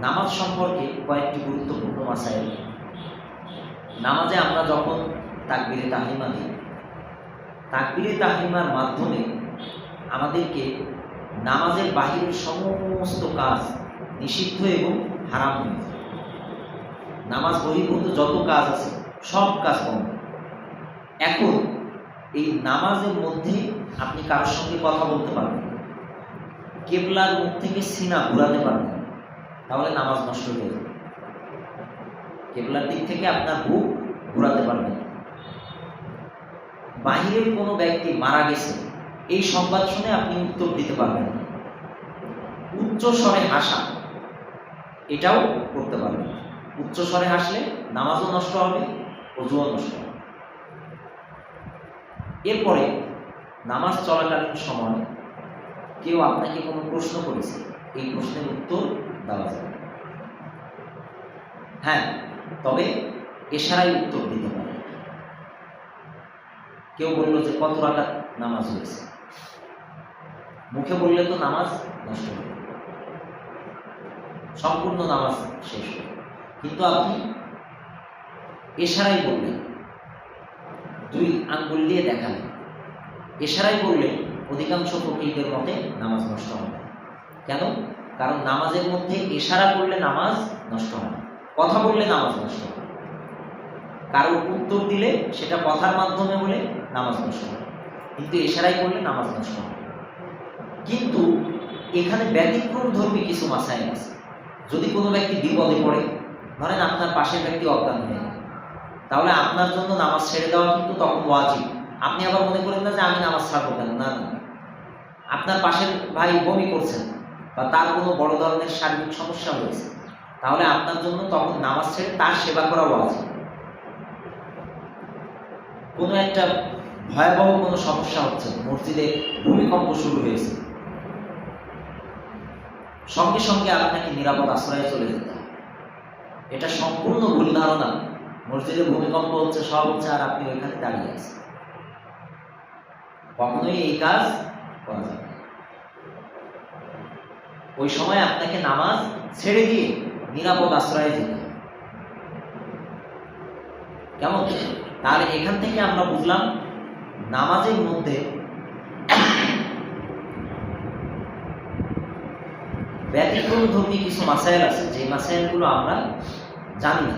নামাজ সম্পর্কে কয়েকটি গুরুত্বপূর্ণ মাসাইল। নামাজে আমরা যখন তাকবীরে তাহরিমা দিই, তাকবীরে তাহরিমার মাধ্যমে আমাদেরকে নামাজের বাহিরের সমস্ত কাজ নিষিদ্ধ এবং হারাম হয়ে যায়। নামাজ বহির্ভূত যত কাজ আছে সব কাজ বন্ধ। এখন এই নামাজের মধ্যে আপনি কারোর সঙ্গে কথা বলতে পারবেন, কেবলার মুখ থেকে সিনা ঘুরাতে পারবেন, তাহলে নামাজ নষ্ট হয়ে যাবে। কেবলার দিক থেকে আপনার বুক ঘুরাতে পারবেন। বাহিরের কোনো ব্যক্তি মারা গেছে এই সংবাদ শুনে আপনি উত্তর দিতে পারবেন না। উচ্চ স্বরে হাসা এটাও করতে পারবেন। উচ্চ স্বরে হাসলে নামাজও নষ্ট হবে, ওযুও নষ্ট হবে। এরপরে নামাজ চলাকালীন সময় কেউ আপনাকে কোনো প্রশ্ন করেছে, এই প্রশ্নের উত্তর দেওয়া যাবে। হ্যাঁ, তবে ইশারায় উত্তর দিতে পারে। কেউ বলল যে কত রাকাত নামাজ হয়েছে, মুখে বললে তো নামাজ নষ্ট হবে, সম্পূর্ণ নামাজ শেষ হবে। কিন্তু আপনি ইশারায় বললেন, দুই আঙ্গুল দিয়ে দেখালেন, ইশারায় বললে অধিকাংশ ফকিহদের মতে নামাজ নষ্ট হবে। কেন? কারণ নামাজের মধ্যে ইশারা করলে নামাজ নষ্ট হয়, কথা বললে নামাজ নষ্ট হয়। কারো উত্তর দিলে সেটা কথার মাধ্যমে বলে নামাজ নষ্ট হয়, কিন্তু ইশারায় করলে নামাজ নষ্ট হয়। কিন্তু এখানে ব্যতিক্রম ধর্মী কিছু মাসাইল আছে। যদি কোনো ব্যক্তি বিপদে পড়ে, ধরেন আপনার পাশের ব্যক্তি অজ্ঞান হয়ে গেল, তাহলে আপনার জন্য নামাজ ছেড়ে দেওয়া কিন্তু তখন ওয়াজিব। আপনি আবার মনে করেন না যে আমি নামাজ ছাড়বো কেন, না না। আপনার পাশের ভাই বমি করছেন বা তার কোনো বড় ধরনের শারীরিক সমস্যা হয়েছে, তাহলে আপনার জন্য তখন নামাজ ছেড়ে তার সেবা করা ওয়াজিব। কোনো একটা ভয়াবহ কোনো সমস্যা হচ্ছে, মসজিদে ভূমিকম্প শুরু হয়েছে, সঙ্গে সঙ্গে আপনাকে নিরাপদ আশ্রয়ে চলে যেতে হবে। এটা সম্পূর্ণ ভুল ধারণা। মসজিদে ভূমিকম্প হচ্ছে, সব হচ্ছে, আর আপনি ওইখানে দাঁড়িয়ে আছেন। কখনোই এই কাজ করা যাবে না। ওই সময় আপনাকে নামাজ ছেড়ে দিয়ে নিরাপদ আশ্রয়ে যেতে হবে। কেমন? তাহলে এখান থেকে আমরা বুঝলাম নামাজের মধ্যে ব্যতিক্রমধর্মী কিছু মাসাইল আছে, যে মাসাইলগুলো আমরা জানি না।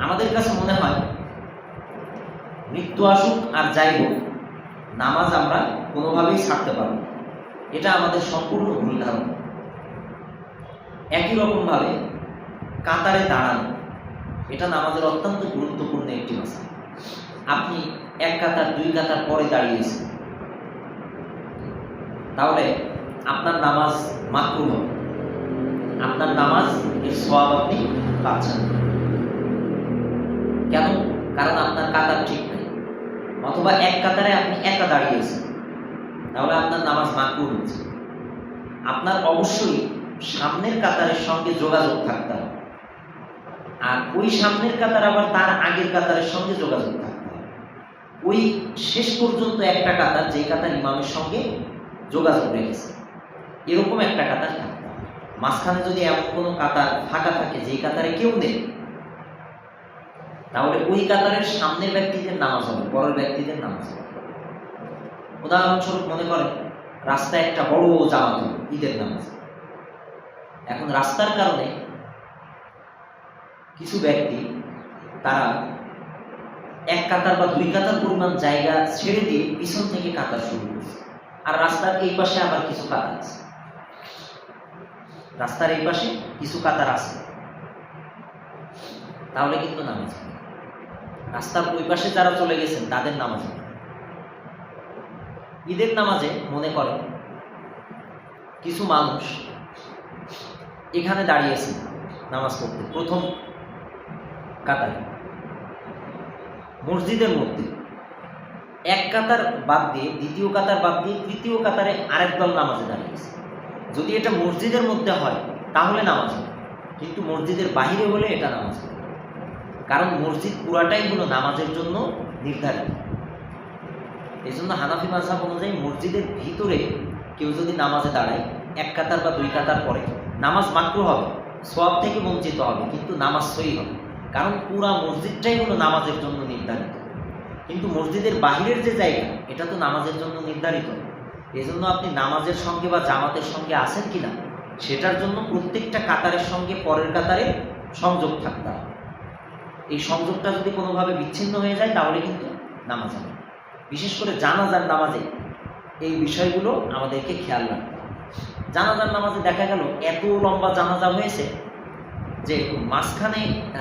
আমাদের কাছে মনে হয় মৃত্যু আসুক আর যাই হোক, নামাজ আমরা কোনোভাবেই ছাড়তে পারব। এটা আমাদের সম্পূর্ণ ভুল ধারণা। একই রকম ভাবে কাতারে দাঁড়ানো, এটা নামাজের অত্যন্ত গুরুত্বপূর্ণ একটি মাসাইল। আপনি এক কাতার দুই কাতার পরে দাঁড়িয়েছেন, তাহলে আপনার নামাজ মাকরুহ হবে, আপনার নামাজ এর সওয়াব আপনি পাচ্ছেন। কেন? কারণ আপনার কাতার ঠিক নেই, অথবা এক কাতারে আপনি একা দাঁড়িয়েছেন, তাহলে আপনার নামাজ মাকরুহ হচ্ছে। আপনার অবশ্যই সামনের কাতারের সঙ্গে যোগাযোগ থাকতে হবে, আর ওই সামনের কাতার আবার তার আগের কাতারের সঙ্গে যোগাযোগ থাকতে হবে। ওই শেষ পর্যন্ত একটা কাতার, যে কাতার ইমামের সঙ্গে যোগাযোগ রেখেছে, এরকম একটা কাতার থাকতে হবে। মাঝখানে যদি এমন কোনো কাতার ফাঁকা থাকে যে কাতারে কেউ নেই, তাহলে ওই কাতারের সামনের ব্যক্তিদের নামাজ হবে, পরের ব্যক্তিদের নামাজ হবে। উদাহরণস্বরূপ মনে করেন রাস্তায় একটা বড় জামাত হলো, ঈদের নামাজ। এখন রাস্তার কারণে কিছু ব্যক্তি তারা এক কাতার বা দুই কাতার পরিমাণ জায়গা ছেড়ে দিয়ে পিছন থেকে কাতার শুরু করছে, আর রাস্তার এই পাশে আবার কিছু কাতার আছে। রাস্তার এই পাশে কিছু কাতার আছে, তাহলে কিন্তু নামাজ হবে। রাস্তার ওই পাশে যারা চলে গেছেন তাদের নামাজ হবে। ঈদের নামাজে মনে করেন কিছু মানুষ এখানে দাঁড়িয়েছে নামাজ পড়তে, প্রথম কাতারে মসজিদের মধ্যে এক কাতার বাদ দিয়ে, দ্বিতীয় কাতার বাদ দিয়ে তৃতীয় কাতারে আরেক দল নামাজে দাঁড়িয়েছে। যদি এটা মসজিদের মধ্যে হয় তাহলে নামাজ হবে, কিন্তু মসজিদের বাহিরে হলে এটা নামাজ হবে। কারণ মসজিদ পুরাটাই হলো নামাজের জন্য নির্ধারিত। এই জন্য হানাফি মাযহাব অনুযায়ী মসজিদের ভিতরে কেউ যদি নামাজে দাঁড়ায় এক কাতার বা দুই কাতার পরে, নামাজ মাকরুহ হবে, সওয়াব থেকে বঞ্চিত হবে, কিন্তু নামাজ সহি হবে। কারণ পুরা মসজিদটাই হলো নামাজের জন্য নির্ধারিত, কিন্তু মসজিদের বাহিরের যে জায়গা এটা তো নামাজের জন্য নির্ধারিত। এই জন্য আপনি নামাজের সঙ্গে বা জামাতের সঙ্গে আছেন কিনা সেটার জন্য প্রত্যেকটা কাতারের সঙ্গে পরের কাতারে সংযোগ থাকতে হবে। এই সংযোগটা যদি কোনোভাবে বিচ্ছিন্ন হয়ে যায় তাহলে কিন্তু নামাজ হবে। বিশেষ করে জানাজার নামাজে এই বিষয়গুলো আমাদেরকে খেয়াল রাখতে হবে। জানাজার নামাজে দেখা গেল এত লম্বা জানাজা হয়েছে যে মাঝখানে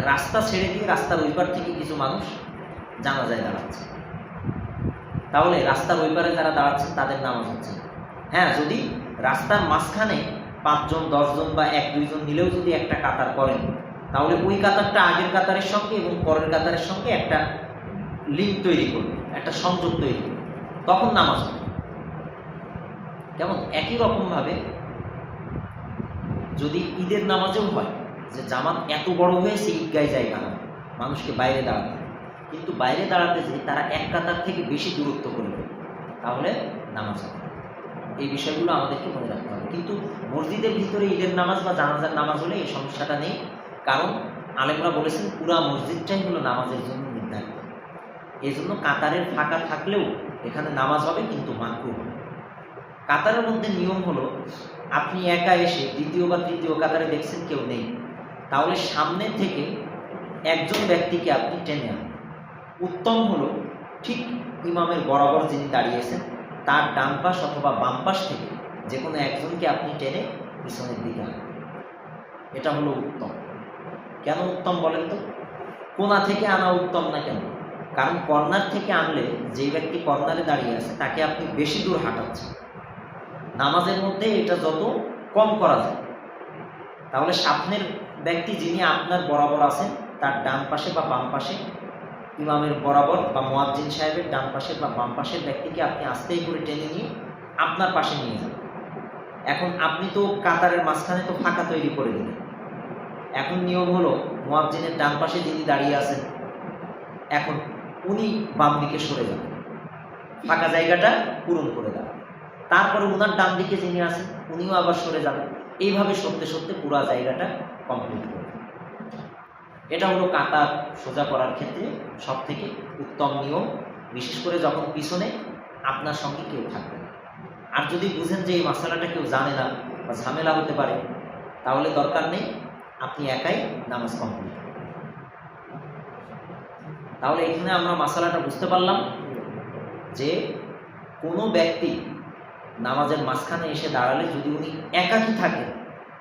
রাস্তা ছেড়ে দিয়ে রাস্তার ওই পার থেকে কিছু মানুষ জানাজায় দাঁড়াচ্ছে। তাহলে রাস্তার ওই পারে যারা দাঁড়াচ্ছেন তাদের নামাজ হচ্ছে না। হ্যাঁ, যদি রাস্তার মাঝখানে 5 জন 10 জন বা 1-2 জন মিলেও যদি একটা কাতার করেন, তাহলে ওই কাতারটা আগের কাতারের সঙ্গে এবং পরের কাতারের সঙ্গে একটা লিঙ্ক তৈরি করবে, একটা সংযোগ তৈরি করবে, তখন নামাজ হবে। কেমন একই রকমভাবে যদি ঈদের নামাজেও হয় যে জামাত এত বড় হয়েছে ঈদগায় জায়গা না, মানুষকে বাইরে দাঁড়াতে, কিন্তু বাইরে দাঁড়াতে যে তারা এক কাতার থেকে বেশি দূরত্ব করবে, তাহলে নামাজ হবে। এই বিষয়গুলো আমাদেরকে মনে রাখতে হবে। কিন্তু মসজিদের ভিতরে ঈদের নামাজ বা জানাজার নামাজ হলে এই সমস্যাটা নেই, কারণ আলেমরা বলেছেন পুরা মসজিদটাই হলো নামাজের জন্য নির্ধারিত। এই জন্য কাতারের ফাঁকা থাকলেও এখানে নামাজ হবে, কিন্তু মাকরুহ হবে। কাতারের মধ্যে নিয়ম হলো আপনি একা এসে দ্বিতীয় বা তৃতীয় কাতারে দেখছেন কেউ নেই, তাহলে সামনে থেকে একজন ব্যক্তিকে আপনি টেনে আনেন। উত্তম হলো ঠিক ইমামের বরাবর যিনি দাঁড়িয়েছেন তার ডান পাশ অথবা বাম পাশ থেকে যে কোনো একজনকে আপনি টেনে পিছনের দিকে আনেন। এটা হলো উত্তম। কেন উত্তম বলেন তো? কোণা থেকে আনা উত্তম না কেন? কারণ কর্নার থেকে আনলে যে ব্যক্তি কর্নারে দাঁড়িয়ে আছে তাকে আপনি বেশি দূর হাঁটাচ্ছেন। নামাজের মধ্যে এটা যত কম করা যায়, তাহলে সামনের ব্যক্তি যিনি আপনার বরাবর আছেন তার ডান পাশে বা বাম পাশে ইমামের বরাবর বা মুয়াজ্জিন সাহেবের ডান পাশে বা বাম পাশের ব্যক্তিকে আপনি আস্তেই করে টেনে নিয়ে আপনার পাশে নিয়ে যান। এখন আপনি তো কাতারের মাঝখানে তো ফাঁকা তৈরি করে দিলেন। এখন নিয়ম হলো মুয়াজ্জিনের ডান পাশে যিনি দাঁড়িয়ে আছেন এখন উনি বাম দিকে সরে যাবেন, ফাঁকা জায়গাটা পূরণ করে দেবেন। তারপরে ওনার ডান দিকে যিনি আছেন উনিও আবার সরে যাবেন। এইভাবে সরতে সরতে পুরো জায়গাটা কমপ্লিট করবে। এটা হলো কাতার সোজা করার ক্ষেত্রে সব থেকে উত্তম নিয়ম, বিশেষ করে যখন পিছনে আপনার সঙ্গে কেউ থাকবে। আর যদি বুঝেন যে এই মশালাটা কেউ জানে না বা ঝামেলা হতে পারে, তাহলে দরকার নেই, আপনি একাই নামাজ কমপ্লিট করবেন। তাহলে এখানে আমরা মশালাটা বুঝতে পারলাম যে কোনো ব্যক্তি নামাজের মাঝখানে এসে দাঁড়ালে যদি উনি একাকী থাকেন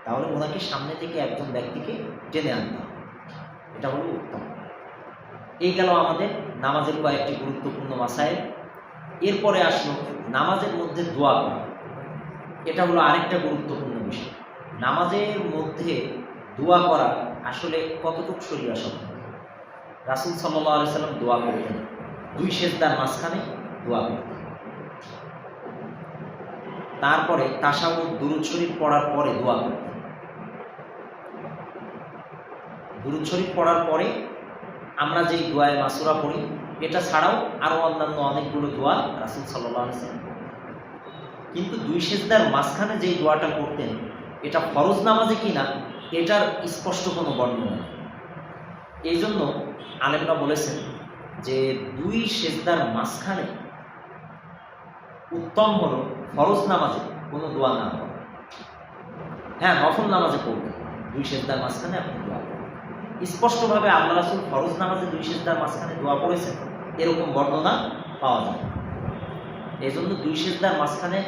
তাহলে ওনাকে সামনে থেকে একজন ব্যক্তিকে টেনে আনতে হবে। এটা হলো উত্তম। এই গেল আমাদের নামাজের কয়েকটি গুরুত্বপূর্ণ মাসাইল। এরপরে আসলো নামাজের মধ্যে দোয়া করা। এটা হলো আরেকটা গুরুত্বপূর্ণ বিষয়। নামাজের মধ্যে দোয়া করা আসলে কতটুকু শরীয়ত সম্মত। রাসূল সাল্লাল্লাহু আলাইহি সাল্লাম দোয়া করতেন, 2 সেজদার মাঝখানে দোয়া করতেন। তারপরে তাশাহুদ দুরূদ শরীফ পড়ার পরে দোয়া করতেন। দুরূদ শরীফ পড়ার পরে আমরা যেই দোয়ায়ে মাসুরা পড়ি, এটা ছাড়াও আরও অন্যান্য অনেকগুলো দোয়া রাসূল সাল্লাল্লাহু আলাইহি ওয়াসাল্লাম। কিন্তু 2 সেজদার মাঝখানে যেই দোয়াটা করতেন এটা ফরজ নামাজে কিনা এটার স্পষ্ট কোনো বর্ণনা নেই। এই জন্য আলেমরা বলেছেন যে 2 সেজদার মাঝখানে উত্তম হলো ফরজ নামাজে কোনো দোয়া না করা। হ্যাঁ, নফল নামাজে পড়বেন, 2 সেজদার মাঝখানে আপনি দোয়া করবেন। স্পষ্টভাবে আল্লাহ রাসূল ফরজ নামাজে 2 সেজদার মাঝখানে দোয়া করেছেন এরকম বর্ণনা পাওয়া যায়। এই জন্য 2 সেজদার মাঝখানে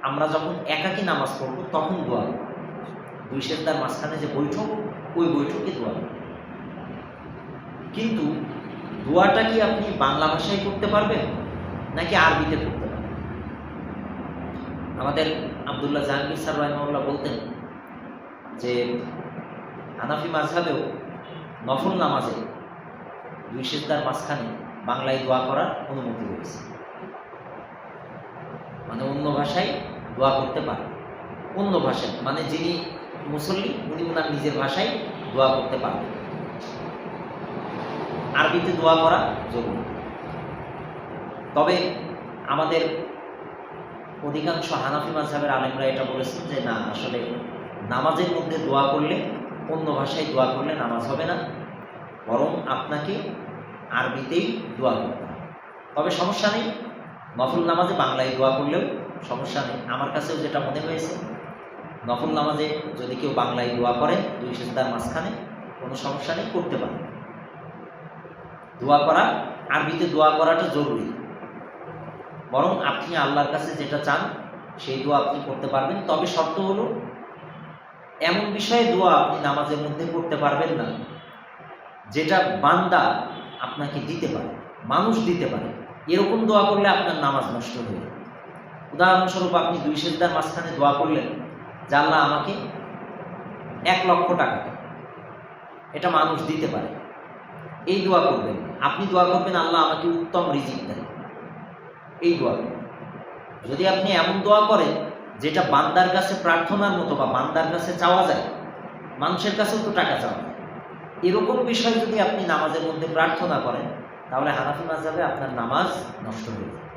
আমরা যখন একাকী নামাজ পড়ব তখন দোয়া করব। 2 সেজদার মাঝখানে যে বৈঠক, ওই বৈঠকে দোয়া করব। কিন্তু দোয়াটা কি আপনি বাংলা ভাষায় করতে পারবেন নাকি আরবিতে করতে পারবেন? আমাদের আব্দুল্লাহ জাহাঙ্গীর স্যার রাহিমাহুল্লাহ বলতেন যে হানাফি মাযহাবেও নফল নামাজে 2 সেজদার মাঝখানে বাংলায় দোয়া করার অনুমতি রয়েছে। মানে অন্য ভাষায় দোয়া করতে পারে, অন্য ভাষায়, মানে যিনি মুসল্লি উনি ওনার নিজের ভাষায় দোয়া করতে পারবেন। আরবিতে দোয়া করা জরুরি। তবে আমাদের অধিকাংশ হানাফি মাযহাবের আলেমরা এটা বলেছেন যে না, আসলে নামাজের মধ্যে দোয়া করলে অন্য ভাষায় দোয়া করলে নামাজ হবে না, বরং আপনাকে আরবিতেই দোয়া করতে হবে। তবে সমস্যা নেই, নফল নামাজে বাংলায় দোয়া করলেও সমস্যা নেই। আমার কাছেও যেটা মনে হয়েছে, নফল নামাজে যদি কেউ বাংলায় দোয়া করে দুই সিজদার মাঝখানে, কোনো সমস্যা নেই, করতে পারে। দোয়া করা, আরবিতে দোয়া করাটা জরুরি, বরং আপনি আল্লাহর কাছে যেটা চান সেই দোয়া আপনি করতে পারবেন। তবে শর্ত হলো, এমন বিষয়ে দোয়া আপনি নামাজের মধ্যে করতে পারবেন না যেটা বান্দা আপনাকে দিতে পারে, মানুষ দিতে পারে। এরকম দোয়া করলে আপনার নামাজ নষ্ট হয়ে যাবে। উদাহরণস্বরূপ আপনি দুই সিজদার মাঝখানে দোয়া করলেন যে আল্লাহ আমাকে 1,00,000 টাকা দেন, এটা মানুষ দিতে পারে, এই দোয়া করবেন। আপনি দোয়া করবেন আল্লাহ আমাকে উত্তম রিজিক দেন, এই দোয়া করবেন। যদি আপনি এমন দোয়া করেন যেটা বান্দার কাছে প্রার্থনার মতো বা বান্দার কাছে চাওয়া যায়, মানুষের কাছেও তো টাকা চাওয়া যায়, এরকম বিষয় যদি আপনি নামাজের মধ্যে প্রার্থনা করেন, তাহলে হানাফি মাযহাবে আপনার নামাজ নষ্ট হয়ে যায়।